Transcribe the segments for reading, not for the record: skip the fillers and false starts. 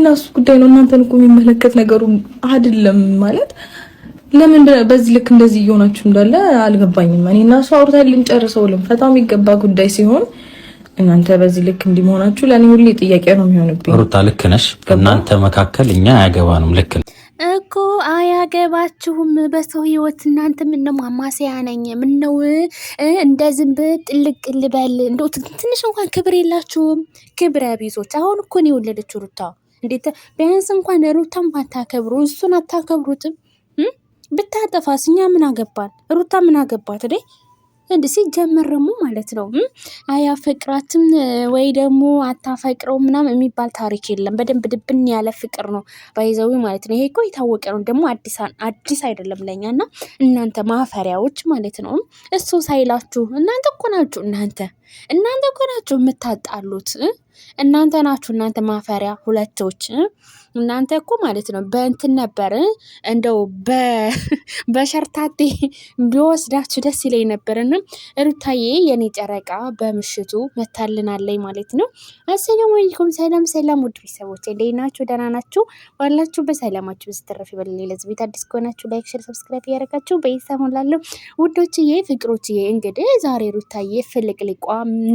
እና እሱ ጉዳይ ነው። እናንተን እኮ የሚመለከት ነገሩ አይደለም ማለት ለምን በዚህ ልክ እንደዚህ እየሆናችሁ እንዳለ አልገባኝም። እኔ እና እሱ አውርተን ልንጨርሰው ልንፈታው የሚገባ ጉዳይ ሲሆን እናንተ በዚህ ልክ እንዲሆናችሁ ለኔ ሁሌ ጥያቄ ነው የሚሆንብኝ። ሩታ ልክ ነሽ። እናንተ መካከል እኛ አያገባንም። ልክ እኮ አያገባችሁም በሰው ህይወት። እናንተ ምን ነው ማማሰያ ነኝ? ምን ነው እንደ ዝንብ ጥልቅ ልበል? እንደው ትንሽ እንኳን ክብር የላችሁም። ክብረ ቢሶች። አሁን እኮ ነው የወለደችው ሩታ። እንዴት ቢያንስ እንኳን ሩታን ባታከብሩ እሱን አታከብሩትም? ብታጠፋስ እኛ ምን አገባን? ሩታ ምን አገባት አይደል? እንዴ ሲጀመረሙ ማለት ነው አያፈቅራትም ወይ ደግሞ አታፈቅረው ምናምን የሚባል ታሪክ የለም። በደንብ ድብን ያለ ፍቅር ነው ባይዘው ማለት ነው። ይሄ እኮ የታወቀ ነው። ደግሞ አዲስ አይደለም ለኛና እናንተ ማፈሪያዎች ማለት ነው። እሱ ሳይላችሁ እናንተ እኮ ናችሁ የምታጣሉት። እናንተ ናችሁ ማፈሪያ ሁለቶች። እናንተ እኮ ማለት ነው በእንትን ነበር እንደው በሸርታቴ ቢወስዳችሁ ደስ ይለኝ ነበርና ሩታዬ የኔ ጨረቃ በምሽቱ መታልናለይ ማለት ነው። አሰላሙ አለይኩም ሰላም ውድ ቤተሰቦቼ እንዴት ናችሁ? ደህና ናችሁ? ባላችሁ በሰላማችሁ ስትረፍ ይበልልኝ። ለዚህ ቤት አዲስ ከሆናችሁ ላይክ፣ ሼር፣ ሰብስክራይብ ያደረጋችሁ በይሳም ላለው ውዶችዬ ፍቅሮችዬ እንግዲህ ዛሬ ሩታዬ ፍልቅልቋ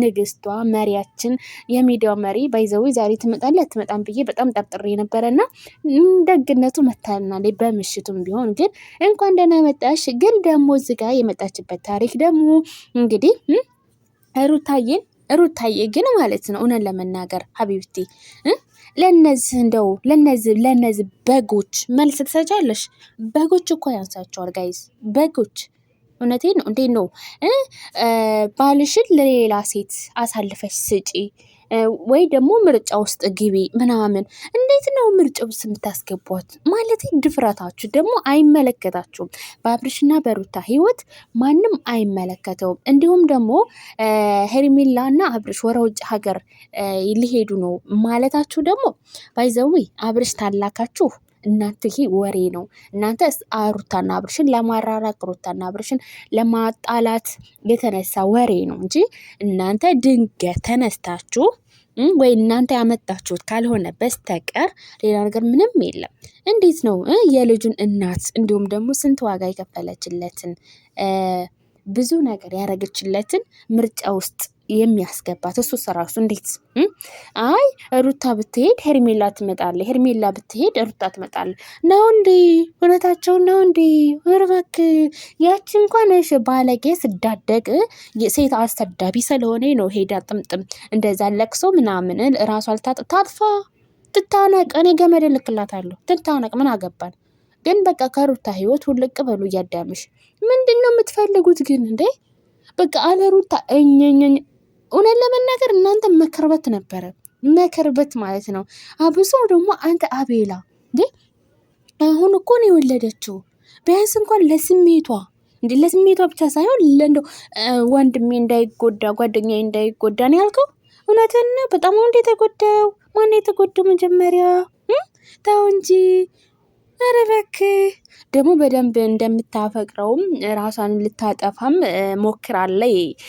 ንግስቷ መሪያችን የሚዲያው መሪ ባይዘው ዛሬ ትመጣለች አትመጣም ብዬ በጣም ጠርጥሬ ነበርና ደግነቱ መታልናለች በምሽቱም ቢሆን ግን እንኳን ደህና መጣሽ። ግን ደግሞ እዚህ ጋር የመጣችበት ታሪክ ደግሞ እንግዲህ ሩታዬ ግን ማለት ነው እውነት ለመናገር ሀቢብቲ ለነዚህ በጎች መልስ ትሰጫለሽ? በጎች እኮ ያንሳቸዋል ጋይዝ በጎች። እውነቴን ነው። እንዴት ነው ባልሽን ለሌላ ሴት አሳልፈሽ ስጪ ወይ ደግሞ ምርጫ ውስጥ ግቢ ምናምን። እንዴት ነው ምርጫ ውስጥ የምታስገቧት? ማለት ድፍረታችሁ ደግሞ አይመለከታችሁም። በአብርሽና በሩታ ህይወት ማንም አይመለከተውም። እንዲሁም ደግሞ ሄርሜላና አብርሽ ወደ ውጭ ሀገር ሊሄዱ ነው ማለታችሁ ደግሞ ባይዘዊ አብርሽ ታላካችሁ እናንተ ይሄ ወሬ ነው። እናንተ ሩታና አብርሽን ለማራራቅ ሩታና አብርሽን ለማጣላት የተነሳ ወሬ ነው እንጂ እናንተ ድንገት ተነስታችሁ ወይ እናንተ ያመጣችሁት ካልሆነ በስተቀር ሌላ ነገር ምንም የለም። እንዴት ነው የልጁን እናት እንዲሁም ደግሞ ስንት ዋጋ የከፈለችለትን ብዙ ነገር ያደረገችለትን ምርጫ ውስጥ የሚያስገባት እሱ ራሱ እንዴት አይ ሩታ ብትሄድ ሄርሜላ ትመጣለች፣ ሄርሜላ ብትሄድ ሩታ ትመጣለች ነው እንዴ? እውነታቸው ነው እንዴ? ወርበክ ያቺ እንኳን እሺ ባለጌ ስዳደግ ሴት አስተዳቢ ስለሆነ ነው ሄዳ ጥምጥም እንደዛ ለቅሶ ምናምን ራሷ ታጥፋ ትታነቅ። እኔ ገመድ ልክላታለሁ ትታነቅ። ምን አገባን? ግን በቃ ከሩታ ህይወት ሁልቅ በሉ እያዳምሽ። ምንድነው የምትፈልጉት ግን እንዴ? በቃ አለ ሩታ እኛኝ እውነት ለመናገር እናንተ መከርበት ነበረ መከርበት ማለት ነው። አብሶ ደግሞ አንተ አቤላ እንዴ አሁን እኮ ነው የወለደችው። ቢያንስ እንኳን ለስሜቷ ብቻ ሳይሆን ለእንደው ወንድሜ እንዳይጎዳ ጓደኛዬ እንዳይጎዳ ነው ያልከው። እውነትን በጣም እንደ ተጎዳው ማን የተጎዳው መጀመሪያ ተው እንጂ። ኧረ እባክህ ደግሞ በደንብ እንደምታፈቅረውም ራሷን ልታጠፋም ሞክራለች።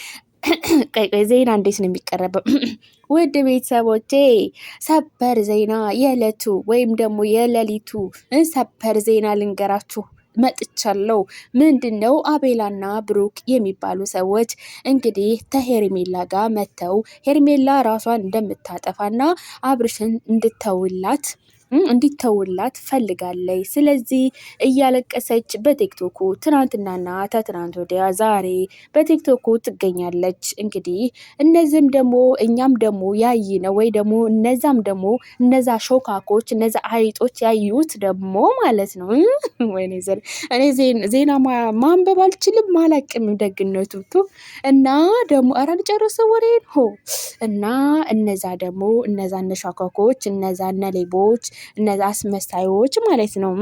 ቀይ ዜና እንዴት ነው የሚቀረበው? ውድ ቤተሰቦቼ ሰበር ዜና የዕለቱ ወይም ደግሞ የሌሊቱ ሰበር ዜና ልንገራችሁ መጥቻለሁ። ምንድነው አቤላና ብሩክ የሚባሉ ሰዎች እንግዲህ ከሄርሜላ ጋር መተው ሄርሜላ ራሷን እንደምታጠፋና አብርሽን እንዲተውላት ፈልጋለች። ስለዚህ እያለቀሰች በቲክቶኩ ትናንትናና ከትናንት ወዲያ ዛሬ በቲክቶኩ ትገኛለች። እንግዲህ እነዚህም ደግሞ እኛም ደግሞ ያይነው ወይ ደግሞ እነዛም ደግሞ እነዛ ሾካኮች እነዛ አይጦች ያዩት ደግሞ ማለት ነው። ወይኔ እኔ ዜና ማንበብ አልችልም አላቅም ደግነቱ እና ደግሞ አራን ጨርሰ ወሬ ነው እና እነዛ ደግሞ እነዛ ሾካኮች እነዛ ሌቦች እነዛ አስመሳዮች ማለት ነው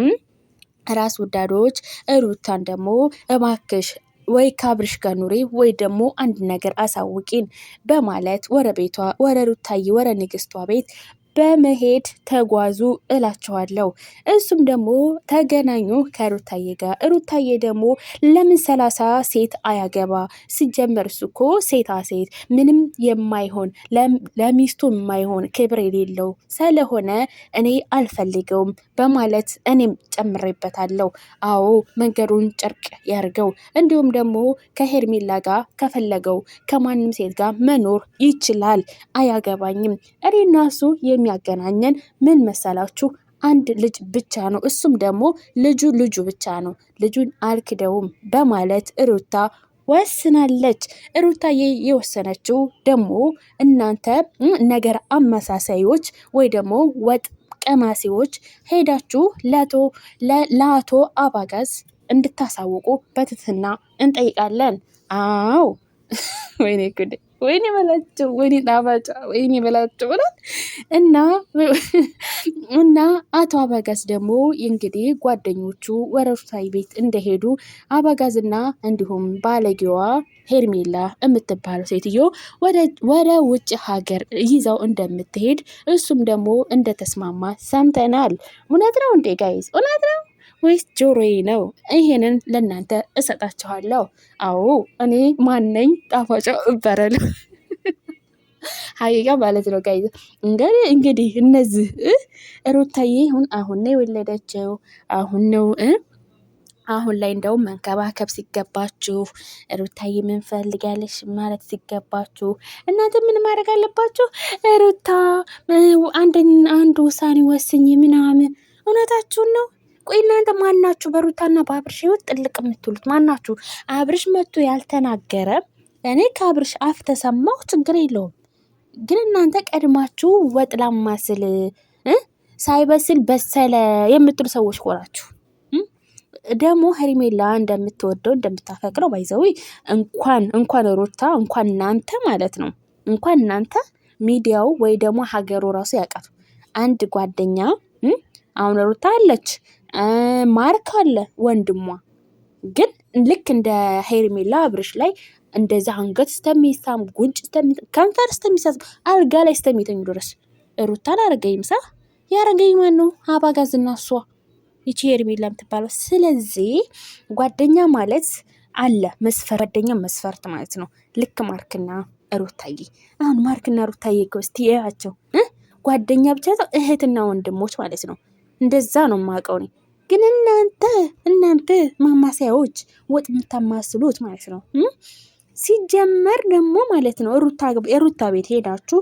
ራስ ወዳዶች ሩታን ደግሞ እባክሽ ወይ ከአብርሽ ጋር ኑሪ ወይ ደግሞ አንድ ነገር አሳውቂን በማለት ወረ ቤቷ ወረ ሩታዬ ወረ ንግስቷ ቤት በመሄድ ተጓዙ እላቸዋለሁ። እሱም ደግሞ ተገናኙ ከሩታዬ ጋር። ሩታዬ ደግሞ ለምን 30 ሴት አያገባ? ሲጀመር እሱ እኮ ሴታ ሴት ምንም የማይሆን ለሚስቱ የማይሆን ክብር የሌለው ስለሆነ እኔ አልፈልገውም በማለት እኔም ጨምሬበታለሁ። አዎ መንገዱን ጨርቅ ያርገው። እንዲሁም ደግሞ ከሄርሜላ ጋር ከፈለገው ከማንም ሴት ጋር መኖር ይችላል። አያገባኝም። እኔና እሱ የሚያገናኘን ምን መሰላችሁ? አንድ ልጅ ብቻ ነው። እሱም ደግሞ ልጁ ብቻ ነው። ልጁን አልክደውም በማለት ሩታ ወስናለች። ሩታዬ የወሰነችው ደግሞ እናንተ ነገር አመሳሳዮች ወይ ደግሞ ወጥ ቀማሲዎች ሄዳችሁ ለአቶ አባጋዝ እንድታሳውቁ በትህትና እንጠይቃለን። አዎ ወይኔ ጉዴ፣ ወይኔ በላቸው፣ ወይኔ ጣፋጫ፣ ወይኔ በላቸው ብሏል። እና አቶ አባጋዝ ደግሞ እንግዲህ ጓደኞቹ ወረርሳይ ቤት እንደሄዱ አባጋዝና እንዲሁም ባለጌዋ ሄርሜላ የምትባለው ሴትዮ ወደ ውጭ ሀገር ይዘው እንደምትሄድ እሱም ደግሞ እንደተስማማ ሰምተናል። እውነት ነው እንዴ ጋይዝ? እውነት ነው ወይስ ጆሮዬ ነው? ይሄንን ለእናንተ እሰጣችኋለሁ። አዎ እኔ ማነኝ ጣፋጫ እበረለሁ ሀቂቃ ማለት ነው ጋይዝ። እንግዲህ እነዚህ ሩታዬ አሁን ነው የወለደችው። አሁን ላይ እንደውም መንከባከብ ሲገባችሁ ሩታዬ ምን ፈልጋለሽ ማለት ሲገባችሁ እናንተ ምን ማድረግ አለባችሁ? ሩታ አንድ ውሳኔ ወስኝ ምናምን። እውነታችሁን ነው። ቆይ እናንተ ማናችሁ በሩታና በአብርሽ ህይወት ጥልቅ የምትሉት ማናችሁ? አብርሽ መጥቶ ያልተናገረ እኔ ከአብርሽ አፍ ተሰማሁ ችግር የለውም። ግን እናንተ ቀድማችሁ ወጥ ላማስል ሳይበስል በሰለ የምትሉ ሰዎች ሆናችሁ። ደግሞ ሄርሜላ እንደምትወደው እንደምታፈቅረው ባይዘዊ እንኳን ሩታ እንኳን እናንተ ማለት ነው እንኳን እናንተ ሚዲያው ወይ ደግሞ ሀገሩ ራሱ ያውቃቱ። አንድ ጓደኛ አሁን ሩታ አለች፣ ማርክ አለ ወንድሟ። ግን ልክ እንደ ሄርሜላ አብርሽ ላይ እንደዛ አንገት ስተሚሳም ጉንጭ ከንፈር ስተሚሳም አልጋ ላይ ስተሚተኙ ድረስ ሩታን አረገኝም ሳ ያረገኝ ማን ነው? አባጋዝና እሷ ይቺ ሄርሜላ የምትባለው። ስለዚህ ጓደኛ ማለት አለ ጓደኛ መስፈርት ማለት ነው። ልክ ማርክና ሩታዬ። አሁን ማርክና ሩታዬ እስቲ ያያቸው ጓደኛ ብቻ እህትና ወንድሞች ማለት ነው። እንደዛ ነው የማውቀው እኔ። ግን እናንተ ማማሰያዎች ወጥ የምታማስሉት ማለት ነው። ሲጀመር ደግሞ ማለት ነው የሩታ ቤት ሄዳችሁ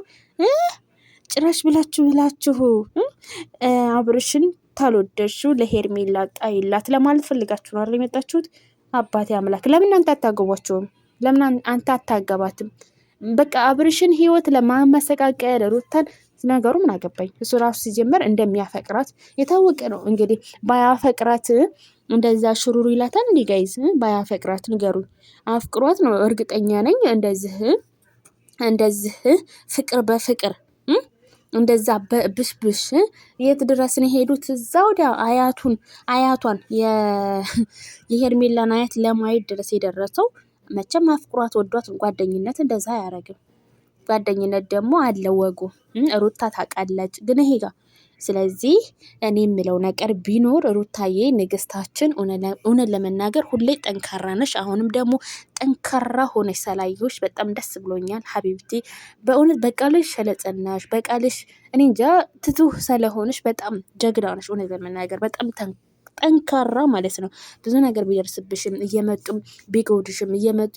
ጭራሽ ብላችሁ አብርሽን ታልወደድሽው ለሄርሜላ ጣይላት ለማለት ፈልጋችሁ ነው አይደል የመጣችሁት? አባቴ አምላክ ለምን አንተ አታገቧቸውም? ለምን አንተ አታገባትም? በቃ አብርሽን ህይወት ለማመሰቃቀል ሩታን ነገሩ ምን አገባኝ። እሱ ራሱ ሲጀመር እንደሚያፈቅራት የታወቀ ነው። እንግዲህ ባያፈቅራት እንደዛ ሽሩሩ ይላታል እንዴ ጋይዝ? ባያፈቅራት ንገሩኝ። አፍቅሯት ነው እርግጠኛ ነኝ። እንደዚህ ፍቅር በፍቅር እንደዛ በብሽብሽ የት ድረስ ነው ሄዱት? እዛ ወዲያ አያቷን የሄርሜላን አያት ለማየት ድረስ የደረሰው መቼም አፍቅሯት ወዷት። ጓደኝነት እንደዛ አያረግም። ጓደኝነት ደግሞ አለ ወጉ። ሩታ ታውቃለች ግን ይሄ ጋር። ስለዚህ እኔ የምለው ነገር ቢኖር ሩታዬ ንግስታችን፣ እውነት ለመናገር ሁሌ ጠንካራ ነሽ። አሁንም ደግሞ ጠንካራ ሆነሽ ሰላዮች በጣም ደስ ብሎኛል ሀቢብቲ። በእውነት በቃልሽ ሸለጸናሽ፣ በቃልሽ እኔ እንጃ ትቱህ ስለሆንሽ በጣም ጀግና ነሽ። እውነት ለመናገር በጣም ጠንካራ ማለት ነው። ብዙ ነገር ቢደርስብሽም እየመጡም ቢጎድሽም እየመጡ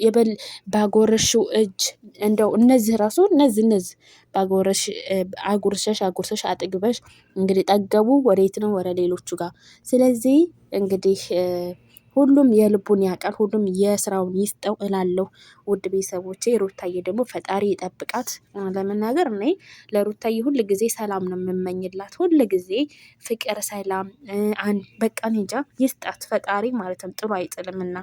ባጎረሽው እጅ እንደው እነዚህ ራሱ እነዚህ ባጎረሽ አጉርሰሽ አጥግበሽ እንግዲህ ጠገቡ ወዴት ነው? ወደ ሌሎቹ ጋር። ስለዚህ እንግዲህ ሁሉም የልቡን ያውቃል። ሁሉም የስራውን ይስጠው እላለሁ። ውድ ቤተሰቦቼ ሩታዬ ደግሞ ፈጣሪ ይጠብቃት። ለመናገር እኔ ለሩታዬ ሁል ጊዜ ሰላም ነው የምመኝላት። ሁል ጊዜ ፍቅር፣ ሰላም በቃ እንጃ ይስጣት ፈጣሪ ማለት ነው። ጥሩ አይጥልምና